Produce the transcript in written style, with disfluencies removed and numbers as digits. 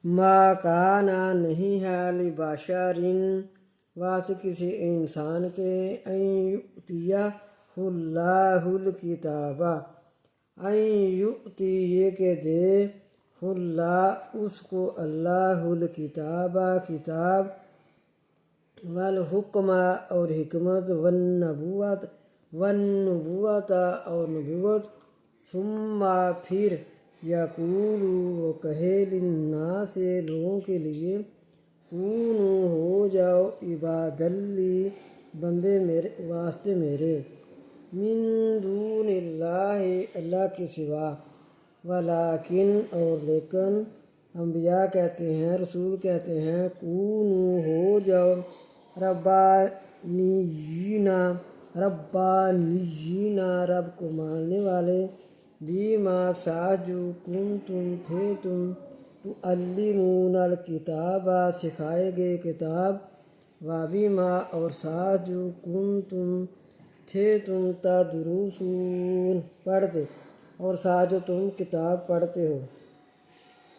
ما کانا نہیں ہے لبشرٍ واسطے کسی انسان کے ان یؤتیہ اللہ الکتاب ان یؤتی یہ کہ دے اللہ اس کو اللہ الکتاب کتاب والحکم اور حکمت والنبوت اور نبوت ثم پھر یقول وہ کہے للناس لوگوں کے لیے کونو ہو جاؤ عبادًا لی بندے میرے واسطے میرے من دون اللہ اللہ کے سوا ولیکن اور لیکن انبیاء کہتے ہیں رسول کہتے ہیں کونو ہو جاؤ ربانیین رب کو ماننے والے بیما ساتھ جو کنتم تھے تم تعلمون الکتاب سکھائے گئے کتاب وبما اور ساتھ جو کنتم تھے تم تدرسون پڑھتے اور ساتھ جو تم کتاب پڑھتے ہو